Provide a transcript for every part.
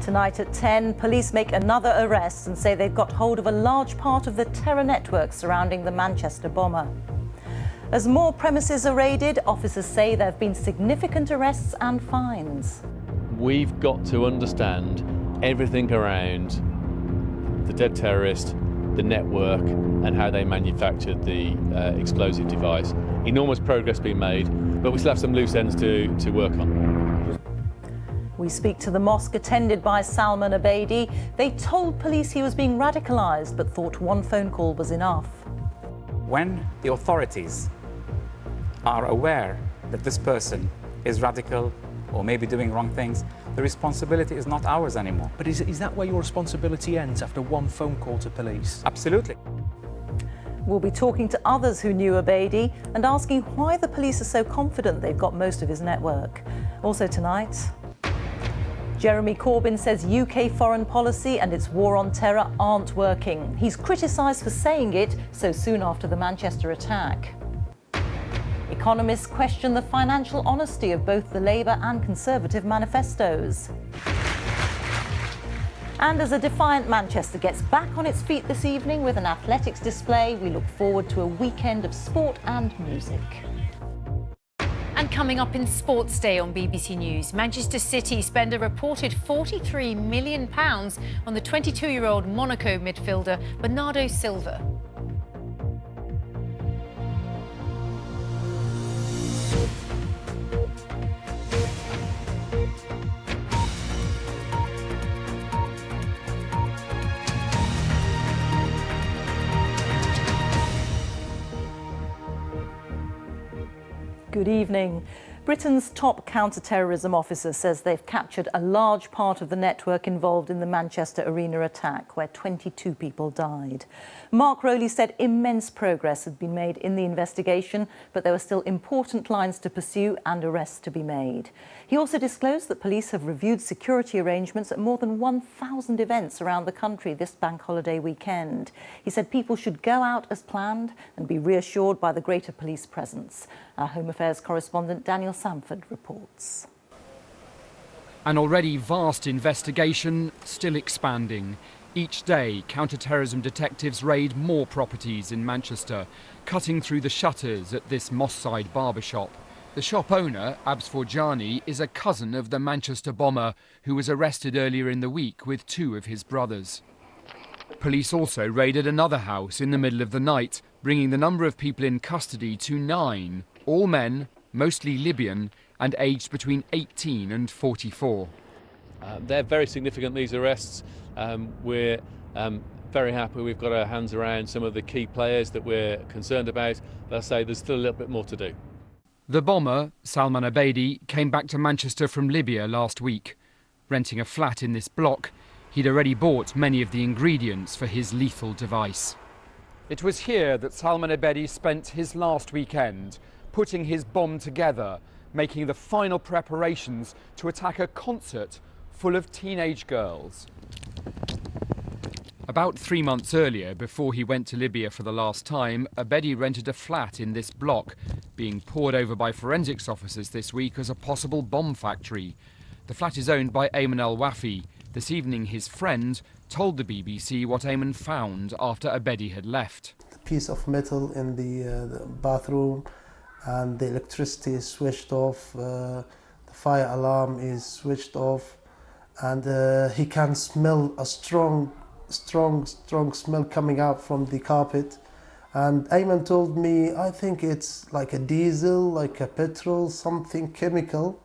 Tonight at 10, police make another arrest and say they've got hold of a large part of the terror network surrounding the Manchester bomber. As more premises are raided, officers say there have been significant arrests and fines. We've got to understand everything around the dead terrorist, the network, and how they manufactured the explosive device. Enormous progress being made, but we still have some loose ends to work on. We speak to the mosque attended by Salman Abedi. They told police he was being radicalised, but thought one phone call was enough. When the authorities are aware that this person is radical or maybe doing wrong things, the responsibility is not ours anymore. But is that where your responsibility ends, after one phone call to police? Absolutely. We'll be talking to others who knew Abedi and asking why the police are so confident they've got most of his network. Also tonight, Jeremy Corbyn says UK foreign policy and its war on terror aren't working. He's criticised for saying it so soon after the Manchester attack. Economists question the financial honesty of both the Labour and Conservative manifestos. And as a defiant Manchester gets back on its feet this evening with an athletics display, we look forward to a weekend of sport and music. And coming up in Sports Day on BBC News, Manchester City spend a reported £43 million on the 22-year-old Monaco midfielder Bernardo Silva. Good evening. Britain's top counter-terrorism officer says they've captured a large part of the network involved in the Manchester Arena attack, where 22 people died. Mark Rowley said immense progress had been made in the investigation, but there were still important lines to pursue and arrests to be made. He also disclosed that police have reviewed security arrangements at more than 1,000 events around the country this bank holiday weekend. He said people should go out as planned and be reassured by the greater police presence. Our Home Affairs correspondent Daniel Samford reports. An already vast investigation still expanding. Each day, counter-terrorism detectives raid more properties in Manchester, cutting through the shutters at this Moss-side barbershop. The shop owner, Abs Forjani, is a cousin of the Manchester bomber who was arrested earlier in the week with two of his brothers. Police also raided another house in the middle of the night, bringing the number of people in custody to 9, all men, mostly Libyan, and aged between 18 and 44. They're very significant, these arrests. We're very happy we've got our hands around some of the key players that we're concerned about. But I say there's still a little bit more to do. The bomber, Salman Abedi, came back to Manchester from Libya last week. Renting a flat in this block, he'd already bought many of the ingredients for his lethal device. It was here that Salman Abedi spent his last weekend, putting his bomb together, making the final preparations to attack a concert full of teenage girls. About 3 months earlier, before he went to Libya for the last time, Abedi rented a flat in this block, being pored over by forensics officers this week as a possible bomb factory. The flat is owned by Ayman al-Wafi. This evening, his friend told the BBC what Ayman found after Abedi had left. The piece of metal in the bathroom, and the electricity is switched off, the fire alarm is switched off, and he can smell a strong smell coming out from the carpet. And Ayman told me, I think it's like a diesel, like a petrol, something chemical.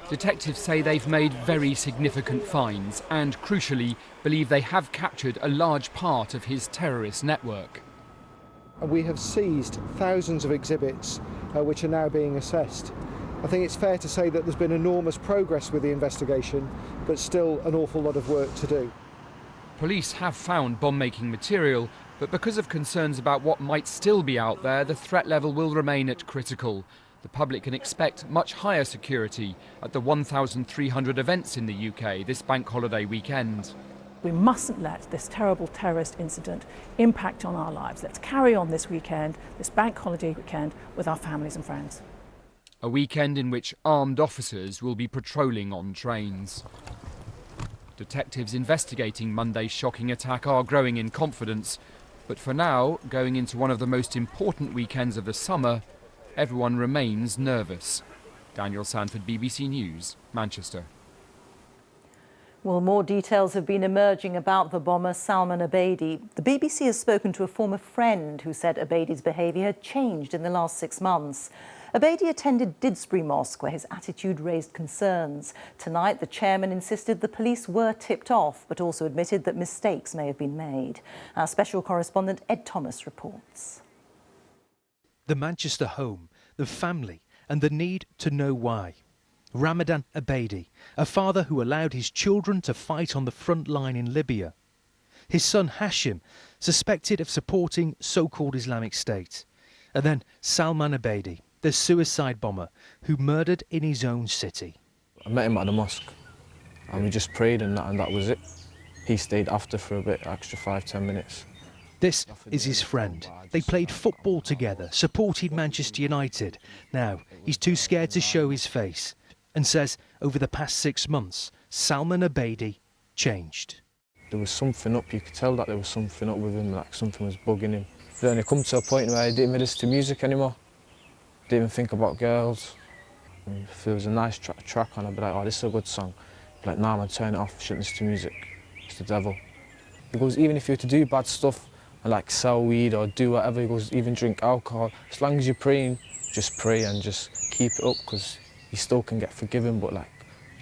Detectives say they've made very significant finds and, crucially, believe they have captured a large part of his terrorist network. We have seized thousands of exhibits which are now being assessed. I think it's fair to say that there's been enormous progress with the investigation, but still an awful lot of work to do. Police have found bomb-making material, but because of concerns about what might still be out there, the threat level will remain at critical. The public can expect much higher security at the 1,300 events in the UK this bank holiday weekend. We mustn't let this terrible terrorist incident impact on our lives. Let's carry on this weekend, this bank holiday weekend, with our families and friends. a weekend in which armed officers will be patrolling on trains. Detectives investigating Monday's shocking attack are growing in confidence, but for now, going into one of the most important weekends of the summer, everyone remains nervous. Daniel Sanford, BBC News, Manchester. Well, more details have been emerging about the bomber Salman Abedi. The BBC has spoken to a former friend who said Abedi's behaviour had changed in the last 6 months. Abedi attended Didsbury Mosque, where his attitude raised concerns. Tonight, the chairman insisted the police were tipped off, but also admitted that mistakes may have been made. Our special correspondent Ed Thomas reports. The Manchester home, the family, and the need to know why. Ramadan Abedi, a father who allowed his children to fight on the front line in Libya. His son Hashim, suspected of supporting so-called Islamic State. And then Salman Abedi, the suicide bomber who murdered in his own city. I met him at the mosque and we just prayed and that was it. He stayed after for a bit, extra 5-10 minutes. This is his friend. They played football together, supported Manchester United. Now, he's too scared to show his face and says over the past 6 months, Salman Abedi changed. There was something up, you could tell that there was something up with him, like something was bugging him. Then it come to a point where he didn't even listen to music anymore. Didn't even think about girls. And if there was a nice track on, I'd be like, oh, this is a good song. I'd be like, nah, man, turn it off, shouldn't listen to music. It's the devil. He goes, even if you were to do bad stuff, and like sell weed or do whatever, he goes, even drink alcohol, as long as you're praying, just pray and just keep it up, because he still can get forgiven, but like,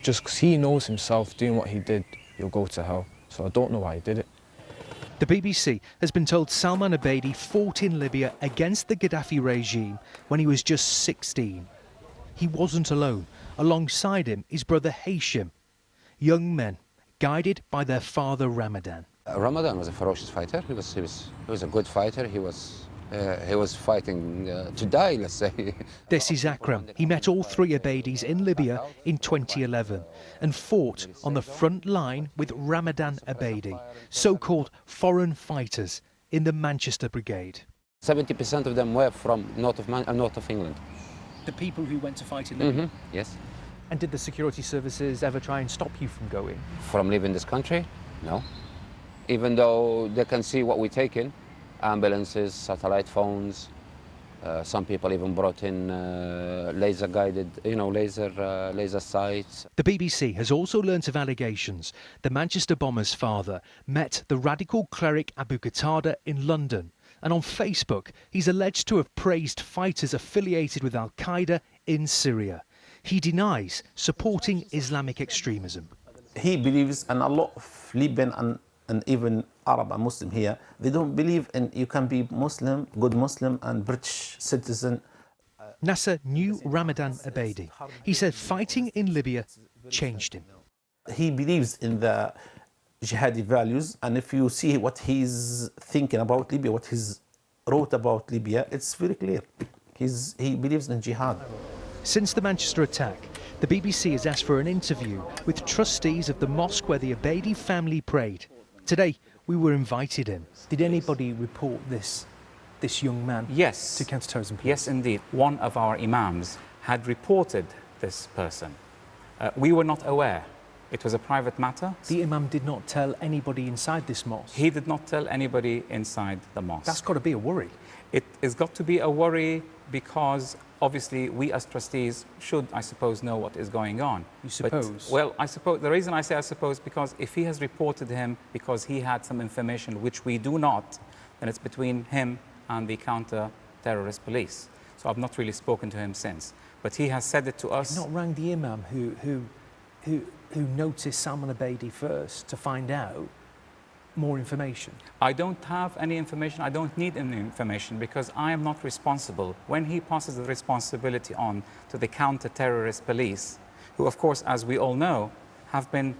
just because he knows himself doing what he did, he'll go to hell. So I don't know why he did it. The BBC has been told Salman Abedi fought in Libya against the Gaddafi regime when he was just 16. He wasn't alone. Alongside him, his brother Hashim. Young men, guided by their father Ramadan. Ramadan was a ferocious fighter. He was a good fighter. He was fighting to die, let's say. This is Akram. He met all 3 Abedis in Libya in 2011 and fought on the front line with Ramadan Abedi, so-called foreign fighters in the Manchester Brigade. 70% of them were from north of England. The people who went to fight in Libya? Yes. And did the security services ever try and stop you from going? From leaving this country? No. Even though they can see what we take in. Ambulances, satellite phones. Some people even brought in laser-guided, laser sights. The BBC has also learnt of allegations the Manchester bomber's father met the radical cleric Abu Qatada in London, and on Facebook he's alleged to have praised fighters affiliated with Al-Qaeda in Syria. He denies supporting Islamic extremism. He believes, and a lot of Libyan and even Arab and Muslim here, they don't believe in you can be Muslim, good Muslim and British citizen. Nasser knew Ramadan Abedi. He said fighting in Libya changed him. He believes in the jihadi values, and if you see what he's thinking about Libya, what he's wrote about Libya, it's very clear. He believes in jihad. Since the Manchester attack, the BBC has asked for an interview with trustees of the mosque where the Abedi family prayed. Today, we were invited in. Did anybody report this young man to counter-terrorism police? Yes, indeed. One of our imams had reported this person. We were not aware. It was a private matter. The imam did not tell anybody inside this mosque? He did not tell anybody inside the mosque. That's got to be a worry. It has got to be a worry because obviously we as trustees should, I suppose, know what is going on. You suppose? But, well, I suppose, the reason I say I suppose, because if he has reported him because he had some information which we do not, then it's between him and the counter-terrorist police. So I've not really spoken to him since. But he has said it to us. You've not rang the imam who noticed Salman Abedi first to find out more information? I don't have any information. I don't need any information because I am not responsible. When he passes the responsibility on to the counter-terrorist police, who, of course, as we all know, have been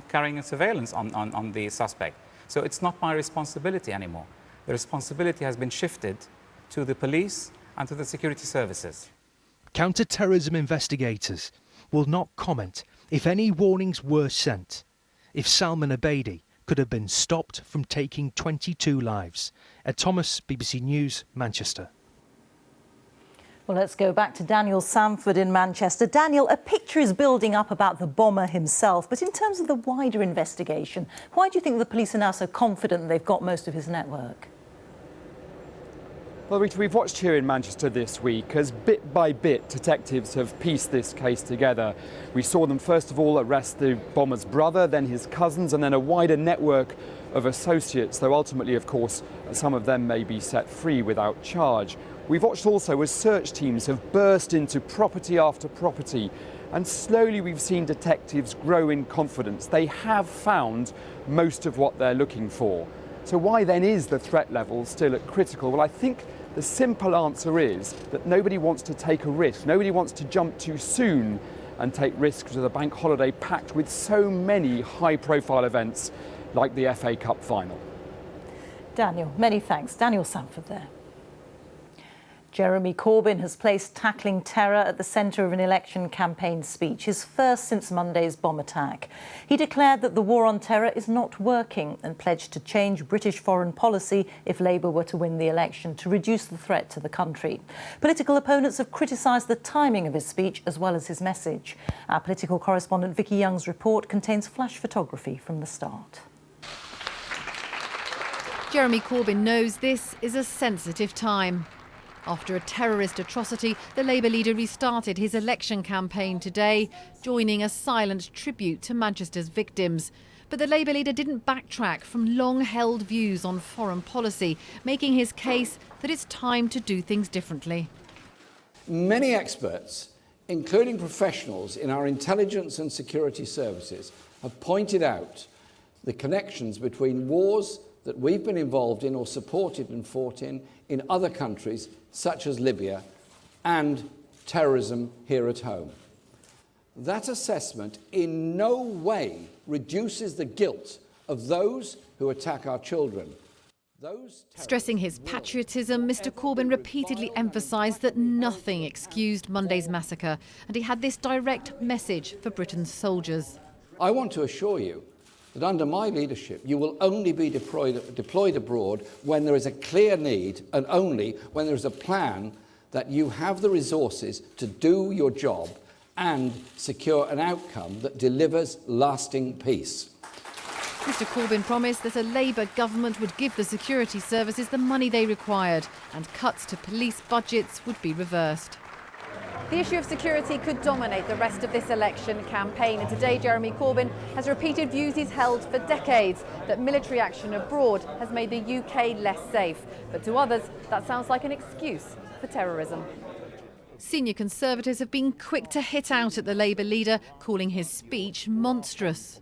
carrying a surveillance on the suspect. So it's not my responsibility anymore. The responsibility has been shifted to the police and to the security services. Counter-terrorism investigators will not comment if any warnings were sent, if Salman Abedi could have been stopped from taking 22 lives. Ed Thomas, BBC News, Manchester. Well, let's go back to Daniel Samford in Manchester. Daniel, a picture is building up about the bomber himself, but in terms of the wider investigation, why do you think the police are now so confident they've got most of his network? Well, Rita, we've watched here in Manchester this week as bit by bit detectives have pieced this case together. We saw them first of all arrest the bomber's brother, then his cousins, and then a wider network of associates, though ultimately, of course, some of them may be set free without charge. We've watched also as search teams have burst into property after property, and slowly we've seen detectives grow in confidence. They have found most of what they're looking for. So why then is the threat level still at critical? Well, I think the simple answer is that nobody wants to take a risk. Nobody wants to jump too soon and take risks with a bank holiday packed with so many high-profile events like the FA Cup final. Daniel, many thanks. Daniel Samford there. Jeremy Corbyn has placed tackling terror at the centre of an election campaign speech, his first since Monday's bomb attack. He declared that the war on terror is not working and pledged to change British foreign policy if Labour were to win the election to reduce the threat to the country. Political opponents have criticised the timing of his speech as well as his message. Our political correspondent Vicky Young's report contains flash photography from the start. Jeremy Corbyn knows this is a sensitive time. After a terrorist atrocity, the Labour leader restarted his election campaign today, joining a silent tribute to Manchester's victims. But the Labour leader didn't backtrack from long-held views on foreign policy, making his case that it's time to do things differently. Many experts, including professionals in our intelligence and security services, have pointed out the connections between wars that we've been involved in or supported and fought in other countries, such as Libya, and terrorism here at home. That assessment in no way reduces the guilt of those who attack our children. Stressing his patriotism, Mr Corbyn repeatedly emphasised that nothing excused Monday's massacre, and he had this direct message for Britain's soldiers. I want to assure you that under my leadership you will only be deployed abroad when there is a clear need, and only when there is a plan that you have the resources to do your job and secure an outcome that delivers lasting peace. Mr Corbyn promised that a Labour government would give the security services the money they required, and cuts to police budgets would be reversed. The issue of security could dominate the rest of this election campaign, and today Jeremy Corbyn has repeated views he's held for decades, that military action abroad has made the UK less safe. But to others, that sounds like an excuse for terrorism. Senior Conservatives have been quick to hit out at the Labour leader, calling his speech monstrous.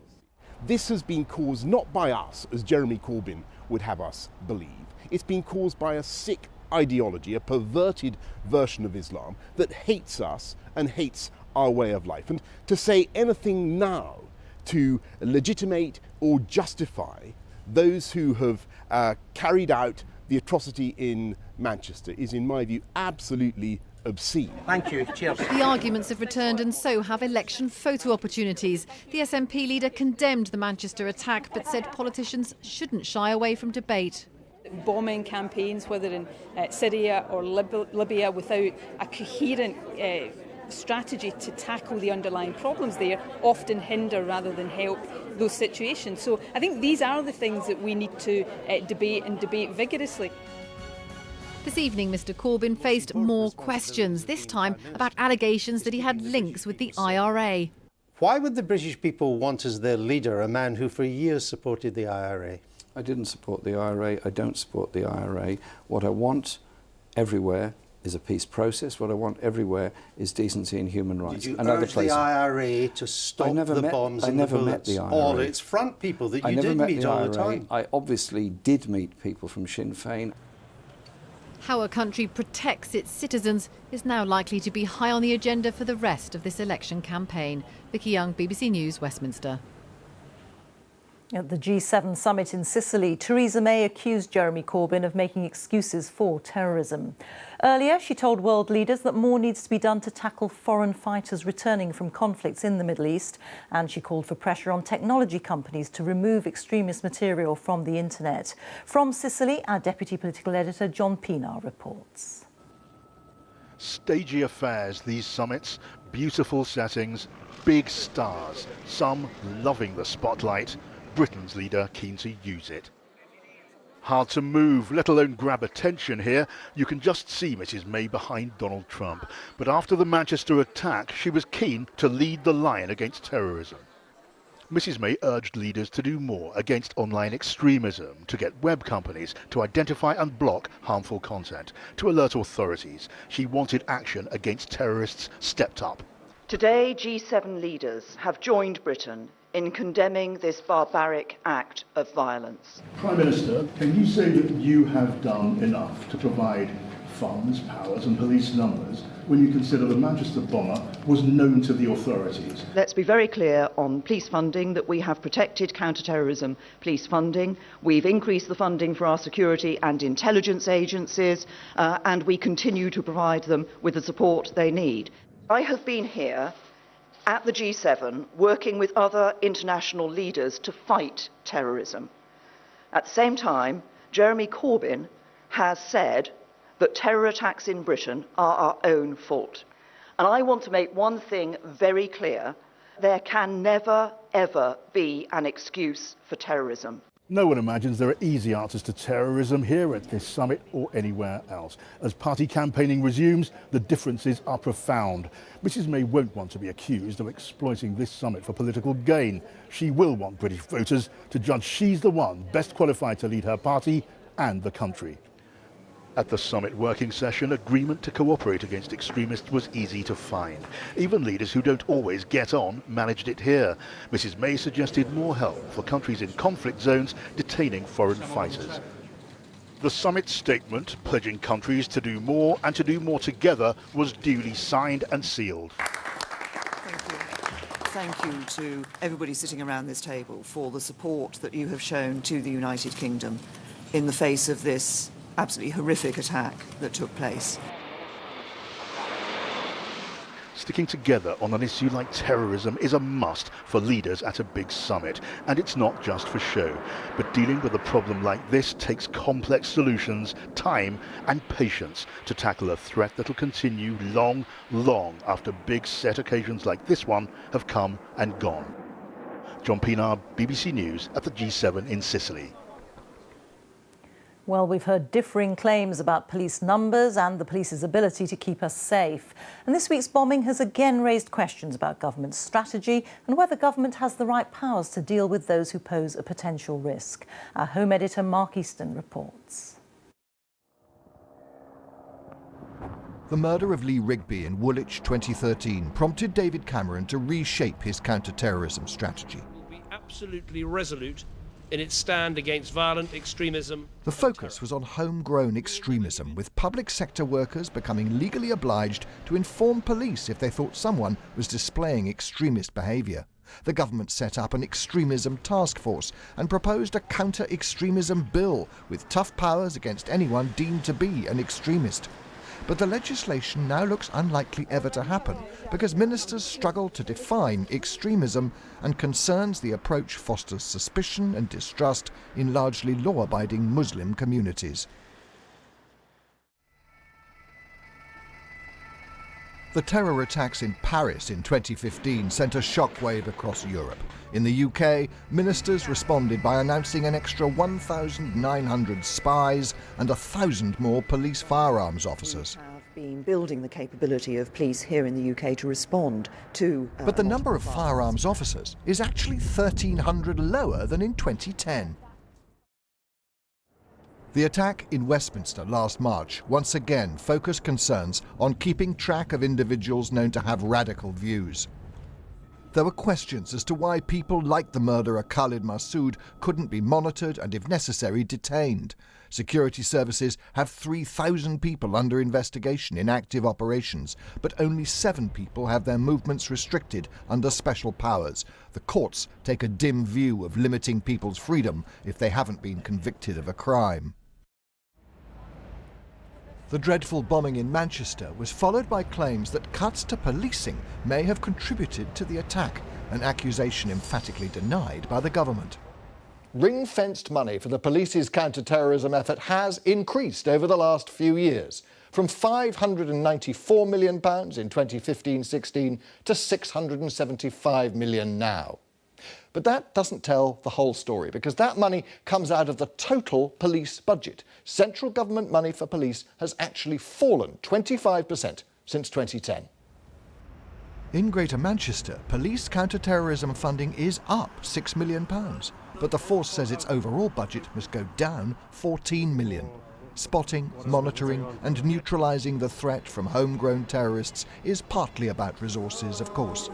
This has been caused not by us, as Jeremy Corbyn would have us believe. It's been caused by a sick ideology, a perverted version of Islam that hates us and hates our way of life. And to say anything now to legitimate or justify those who have carried out the atrocity in Manchester is, in my view, absolutely obscene. Thank you. Cheers. The arguments have returned, and so have election photo opportunities. The SNP leader condemned the Manchester attack but said politicians shouldn't shy away from debate. Bombing campaigns, whether in Syria or Libya, without a coherent strategy to tackle the underlying problems there, often hinder rather than help those situations. So I think these are the things that we need to debate, and debate vigorously. This evening, Mr Corbyn faced more questions, this time about allegations that he had links with the IRA. Why would the British people want as their leader a man who for years supported the IRA? I didn't support the IRA. I don't support the IRA. What I want everywhere is a peace process. What I want everywhere is decency and human rights. Did you and urge the IRA to stop the bombs and the bullets? All its front people that you did meet all the time. I obviously did meet people from Sinn Féin. How a country protects its citizens is now likely to be high on the agenda for the rest of this election campaign. Vicky Young, BBC News, Westminster. At the G7 summit in Sicily, Theresa May accused Jeremy Corbyn of making excuses for terrorism. Earlier, she told world leaders that more needs to be done to tackle foreign fighters returning from conflicts in the Middle East, and she called for pressure on technology companies to remove extremist material from the internet. From Sicily, our deputy political editor John Pinar reports. Stagey affairs, these summits, beautiful settings, big stars, some loving the spotlight, Britain's leader keen to use it. Hard to move, let alone grab attention here. You can just see Mrs May behind Donald Trump. But after the Manchester attack, she was keen to lead the line against terrorism. Mrs May urged leaders to do more against online extremism, to get web companies to identify and block harmful content, to alert authorities. She wanted action against terrorists stepped up. Today, G7 leaders have joined Britain in condemning this barbaric act of violence. Prime Minister, can you say that you have done enough to provide funds, powers and police numbers when you consider the Manchester bomber was known to the authorities? Let's be very clear on police funding, that we have protected counter-terrorism police funding. We've increased the funding for our security and intelligence agencies, and we continue to provide them with the support they need. I have been here at the G7 working with other international leaders to fight terrorism. At the same time, Jeremy Corbyn has said that terror attacks in Britain are our own fault. And I want to make one thing very clear: there can never, ever be an excuse for terrorism. No one imagines there are easy answers to terrorism here at this summit or anywhere else. As party campaigning resumes, the differences are profound. Mrs May won't want to be accused of exploiting this summit for political gain. She will want British voters to judge she's the one best qualified to lead her party and the country. At the summit working session, agreement to cooperate against extremists was easy to find. Even leaders who don't always get on managed it here. Mrs May suggested more help for countries in conflict zones detaining foreign fighters. The summit statement, pledging countries to do more and to do more together, was duly signed and sealed. Thank you to everybody sitting around this table for the support that you have shown to the United Kingdom in the face of this absolutely horrific attack that took place. Sticking together on an issue like terrorism is a must for leaders at a big summit. And it's not just for show. But dealing with a problem like this takes complex solutions, time and patience to tackle a threat that'll continue long, long after big set occasions like this one have come and gone. John Pienaar, BBC News at the G7 in Sicily. Well, we've heard differing claims about police numbers and the police's ability to keep us safe. And this week's bombing has again raised questions about government strategy and whether government has the right powers to deal with those who pose a potential risk. Our Home editor Mark Easton reports. The murder of Lee Rigby in Woolwich 2013 prompted David Cameron to reshape his counter-terrorism strategy. Will be absolutely resolute in its stand against violent extremism. The focus was on homegrown extremism, with public sector workers becoming legally obliged to inform police if they thought someone was displaying extremist behaviour. The government set up an extremism task force and proposed a counter-extremism bill with tough powers against anyone deemed to be an extremist. But the legislation now looks unlikely ever to happen because ministers struggle to define extremism, and concerns the approach fosters suspicion and distrust in largely law-abiding Muslim communities. The terror attacks in Paris in 2015 sent a shockwave across Europe. In the UK, ministers responded by announcing an extra 1,900 spies and 1,000 more police firearms officers. We have been building the capability of police here in the UK to respond to... But the number of firearms officers is actually 1,300 lower than in 2010. The attack in Westminster last March once again focused concerns on keeping track of individuals known to have radical views. There were questions as to why people like the murderer Khalid Masood couldn't be monitored and, if necessary, detained. Security services have 3,000 people under investigation in active operations, but only 7 people have their movements restricted under special powers. The courts take a dim view of limiting people's freedom if they haven't been convicted of a crime. The dreadful bombing in Manchester was followed by claims that cuts to policing may have contributed to the attack, an accusation emphatically denied by the government. Ring-fenced money for the police's counter-terrorism effort has increased over the last few years, from £594 million in 2015-16 to £675 million now. But that doesn't tell the whole story, because that money comes out of the total police budget. Central government money for police has actually fallen 25% since 2010. In Greater Manchester, police counter-terrorism funding is up £6 million, but the force says its overall budget must go down £14 million. Spotting, monitoring and neutralising the threat from homegrown terrorists is partly about resources, of course.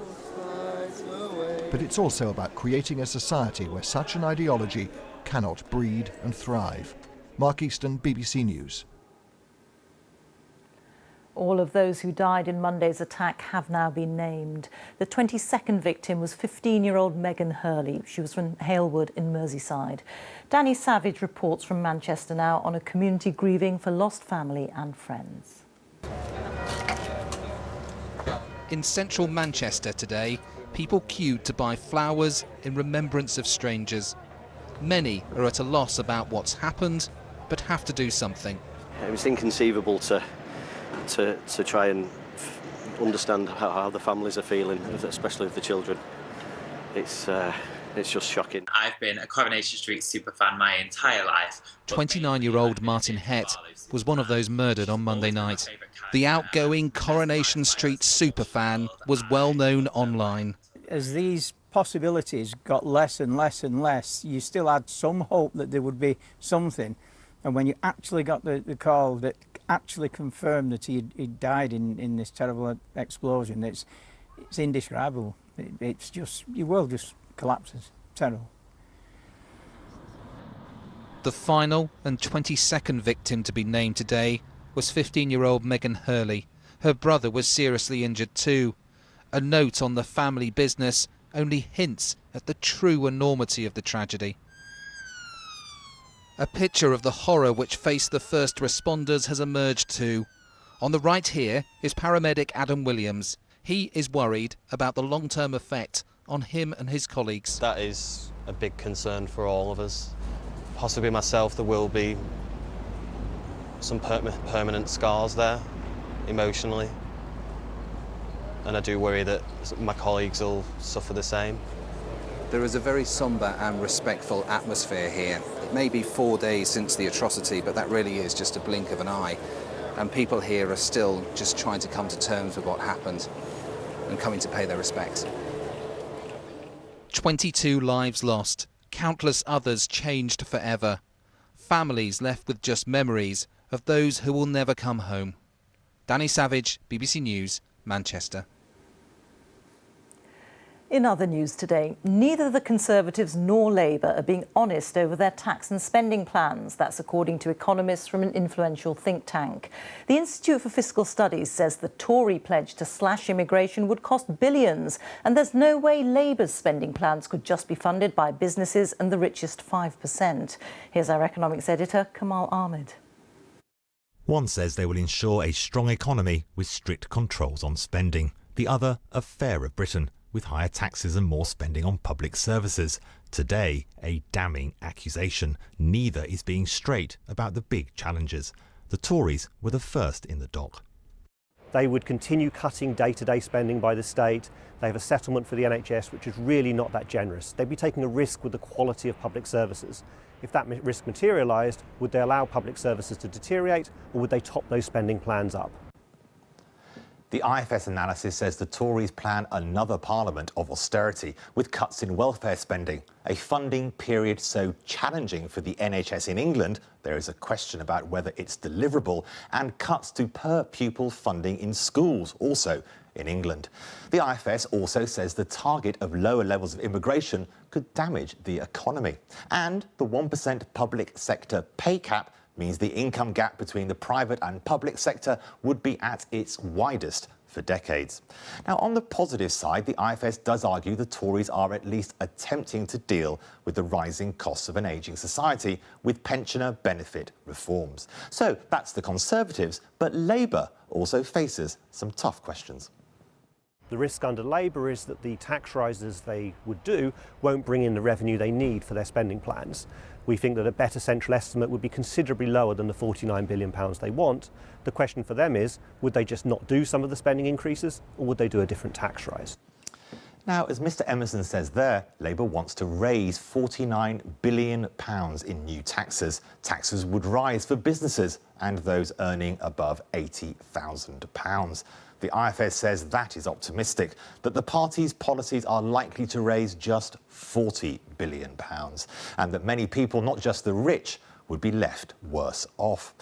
But it's also about creating a society where such an ideology cannot breed and thrive. Mark Easton, BBC News. All of those who died in Monday's attack have now been named. The 22nd victim was 15-year-old Megan Hurley. She was from Halewood in Merseyside. Danny Savage reports from Manchester now on a community grieving for lost family and friends. In central Manchester today, people queued to buy flowers in remembrance of strangers. Many are at a loss about what's happened, but have to do something. It was inconceivable to try and understand how the families are feeling, especially the children. It's just shocking. I've been a Coronation Street superfan my entire life. 29-year-old Martin Hett was one of those murdered on Monday night. The outgoing Coronation Street superfan was well known online. As these possibilities got less and less and less, you still had some hope that there would be something. And when you actually got the call that actually confirmed that he died in this terrible explosion, it's indescribable. It's just, your world just collapses. Terrible. The final and 22nd victim to be named today was 15-year-old Megan Hurley. Her brother was seriously injured too. A note on the family business only hints at the true enormity of the tragedy. A picture of the horror which faced the first responders has emerged too. On the right here is paramedic Adam Williams. He is worried about the long-term effect on him and his colleagues. That is a big concern for all of us. Possibly myself, there will be some permanent scars there, emotionally. And I do worry that my colleagues will suffer the same. There is a very sombre and respectful atmosphere here. It may be 4 days since the atrocity, but that really is just a blink of an eye. And people here are still just trying to come to terms with what happened and coming to pay their respects. 22 lives lost, countless others changed forever. Families left with just memories of those who will never come home. Danny Savage, BBC News, Manchester. In other news today, neither the Conservatives nor Labour are being honest over their tax and spending plans. That's according to economists from an influential think tank. The Institute for Fiscal Studies says the Tory pledge to slash immigration would cost billions, and there's no way Labour's spending plans could just be funded by businesses and the richest 5%. Here's our economics editor, Kamal Ahmed. One says they will ensure a strong economy with strict controls on spending. The other, a fairer Britain, with higher taxes and more spending on public services. Today, a damning accusation. Neither is being straight about the big challenges. The Tories were the first in the dock. They would continue cutting day-to-day spending by the state. They have a settlement for the NHS, which is really not that generous. They'd be taking a risk with the quality of public services. If that risk materialised, would they allow public services to deteriorate, or would they top those spending plans up? The IFS analysis says the Tories plan another parliament of austerity with cuts in welfare spending. A funding period so challenging for the NHS in England, there is a question about whether it's deliverable, and cuts to per-pupil funding in schools, also in England. The IFS also says the target of lower levels of immigration could damage the economy. And the 1% public sector pay cap means the income gap between the private and public sector would be at its widest for decades. Now, on the positive side, the IFS does argue the Tories are at least attempting to deal with the rising costs of an ageing society with pensioner benefit reforms. So that's the Conservatives, but Labour also faces some tough questions. The risk under Labour is that the tax rises they would do won't bring in the revenue they need for their spending plans. We think that a better central estimate would be considerably lower than the £49 billion they want. The question for them is, would they just not do some of the spending increases, or would they do a different tax rise? Now, as Mr Emerson says there, Labour wants to raise £49 billion in new taxes. Taxes would rise for businesses and those earning above £80,000. The IFS says that is optimistic, that the party's policies are likely to raise just £40 billion, and that many people, not just the rich, would be left worse off.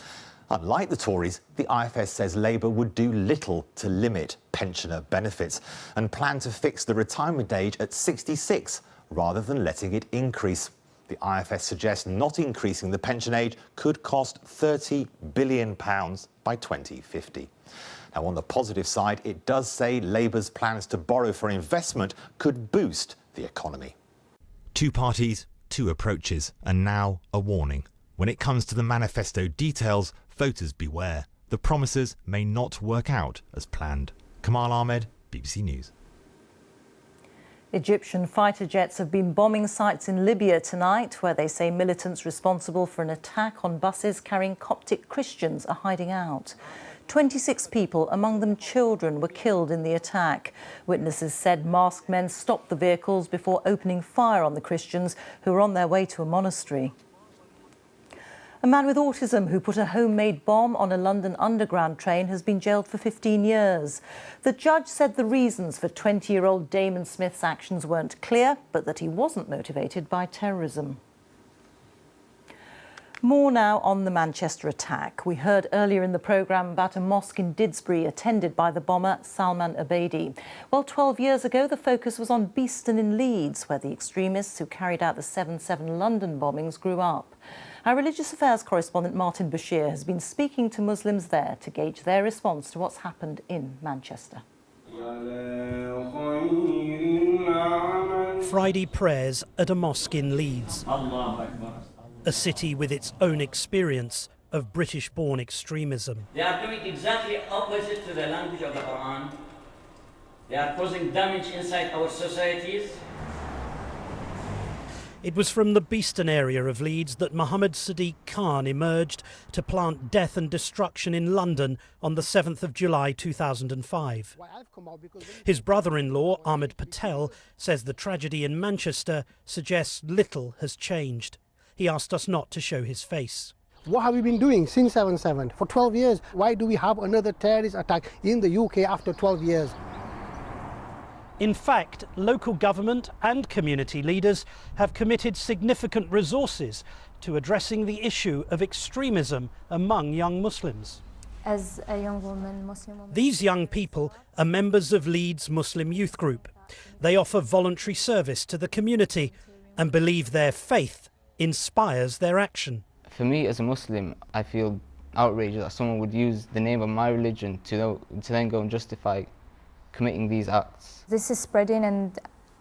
Unlike the Tories, the IFS says Labour would do little to limit pensioner benefits and plan to fix the retirement age at 66 rather than letting it increase. The IFS suggests not increasing the pension age could cost £30 billion by 2050. Now, on the positive side, it does say Labour's plans to borrow for investment could boost the economy. Two parties, two approaches, and now a warning. When it comes to the manifesto details, voters beware. The promises may not work out as planned. Kamal Ahmed, BBC News. Egyptian fighter jets have been bombing sites in Libya tonight, where they say militants responsible for an attack on buses carrying Coptic Christians are hiding out. 26 people, among them children, were killed in the attack. Witnesses said masked men stopped the vehicles before opening fire on the Christians who were on their way to a monastery. A man with autism who put a homemade bomb on a London Underground train has been jailed for 15 years. The judge said the reasons for 20-year-old Damon Smith's actions weren't clear, but that he wasn't motivated by terrorism. More now on the Manchester attack. We heard earlier in the programme about a mosque in Didsbury attended by the bomber Salman Abedi. Well, 12 years ago, the focus was on Beeston in Leeds, where the extremists who carried out the 7/7 London bombings grew up. Our religious affairs correspondent Martin Bashir has been speaking to Muslims there to gauge their response to what's happened in Manchester. Friday prayers at a mosque in Leeds. A city with its own experience of British-born extremism. They are doing exactly opposite to the language of the Quran. They are causing damage inside our societies. It was from the Beeston area of Leeds that Mohammed Sadiq Khan emerged to plant death and destruction in London on the 7th of July 2005. His brother-in-law, Ahmed Patel, says the tragedy in Manchester suggests little has changed. He asked us not to show his face. What have we been doing since 7/7 for 12 years? Why do we have another terrorist attack in the UK after 12 years? In fact, local government and community leaders have committed significant resources to addressing the issue of extremism among young Muslims. As a young woman, Muslim woman. These young people are members of Leeds Muslim Youth Group. They offer voluntary service to the community and believe their faith inspires their action. For me as a Muslim, I feel outraged that someone would use the name of my religion to then go and justify committing these acts. This is spreading and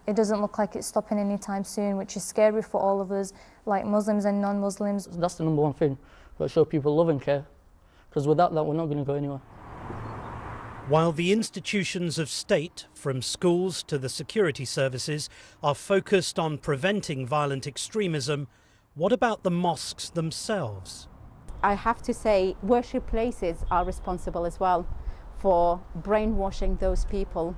it doesn't look like it's stopping anytime soon, which is scary for all of us, like Muslims and non-Muslims. That's the number one thing, but show people love and care, because without that we're not going to go anywhere. While the institutions of state, from schools to the security services, are focused on preventing violent extremism, what about the mosques themselves? I have to say, worship places are responsible as well for brainwashing those people.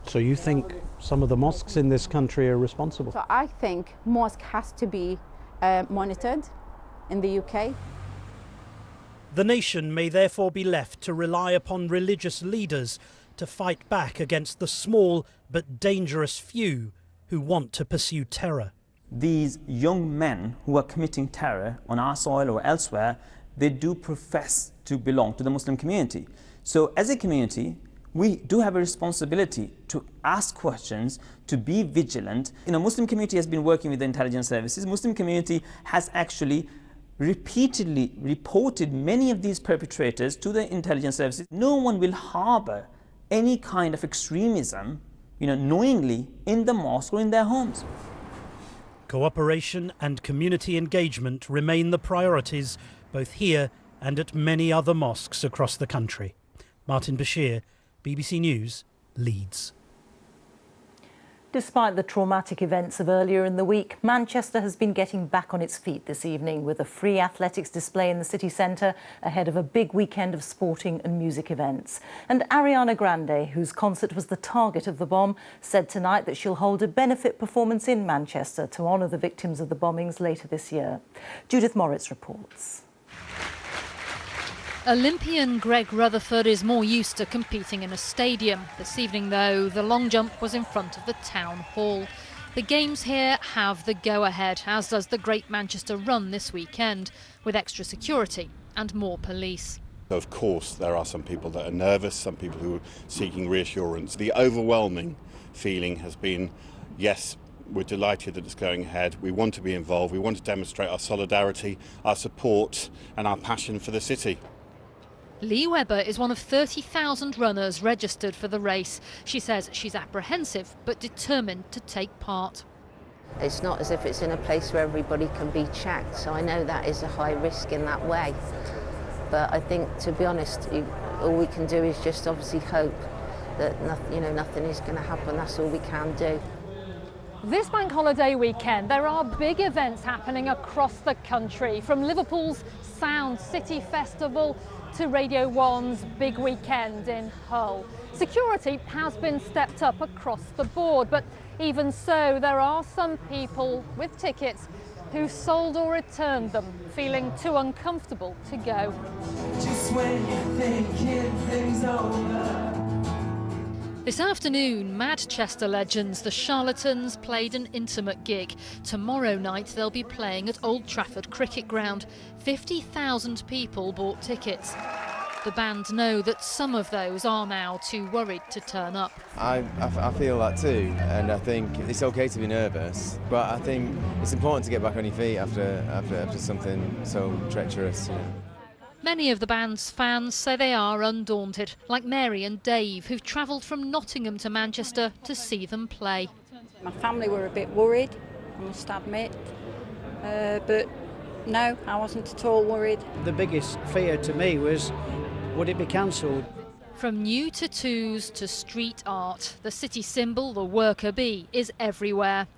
So you think some of the mosques in this country are responsible? So I think mosque has to be monitored in the UK. The nation may therefore be left to rely upon religious leaders to fight back against the small but dangerous few who want to pursue terror. These young men who are committing terror on our soil or elsewhere, they do profess to belong to the Muslim community. So as a community, we do have a responsibility to ask questions, to be vigilant. Muslim community has been working with the intelligence services. Muslim community has actually repeatedly reported many of these perpetrators to the intelligence services. No one will harbor any kind of extremism, knowingly in the mosque or in their homes. Cooperation and community engagement remain the priorities both here and at many other mosques across the country. Martin Bashir, BBC News, Leeds. Despite the traumatic events of earlier in the week, Manchester has been getting back on its feet this evening with a free athletics display in the city centre ahead of a big weekend of sporting and music events. And Ariana Grande, whose concert was the target of the bomb, said tonight that she'll hold a benefit performance in Manchester to honour the victims of the bombings later this year. Judith Moritz reports. Olympian Greg Rutherford is more used to competing in a stadium. This evening, though, the long jump was in front of the town hall. The games here have the go-ahead, as does the Great Manchester Run this weekend, with extra security and more police. Of course, there are some people that are nervous, some people who are seeking reassurance. The overwhelming feeling has been, yes, we're delighted that it's going ahead. We want to be involved. We want to demonstrate our solidarity, our support and our passion for the city. Lee Webber is one of 30,000 runners registered for the race. She says she's apprehensive but determined to take part. It's not as if it's in a place where everybody can be checked, so I know that is a high risk in that way. But I think, to be honest, all we can do is just obviously hope that nothing is going to happen. That's all we can do. This bank holiday weekend, there are big events happening across the country, from Liverpool's Sound City Festival to Radio 1's big weekend in Hull. Security has been stepped up across the board, but even so, there are some people with tickets who sold or returned them, feeling too uncomfortable to go. Just when you think things over. This afternoon, Manchester legends the Charlatans played an intimate gig. Tomorrow night they'll be playing at Old Trafford Cricket Ground. 50,000 people bought tickets. The band know that some of those are now too worried to turn up. I feel that too, and I think it's okay to be nervous, but I think it's important to get back on your feet after something so treacherous. Many of the band's fans say they are undaunted, like Mary and Dave, who've travelled from Nottingham to Manchester to see them play. My family were a bit worried, I must admit, but no, I wasn't at all worried. The biggest fear to me was, would it be cancelled? From new tattoos to street art, the city symbol, the worker bee, is everywhere.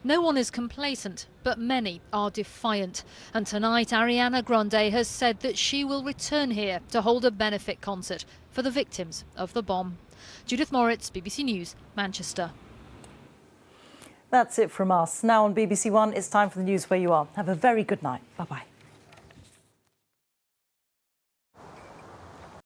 No one is complacent, but many are defiant. And tonight, Ariana Grande has said that she will return here to hold a benefit concert for the victims of the bomb. Judith Moritz, BBC News, Manchester. That's it from us. Now on BBC One, it's time for the news where you are. Have a very good night. Bye-bye.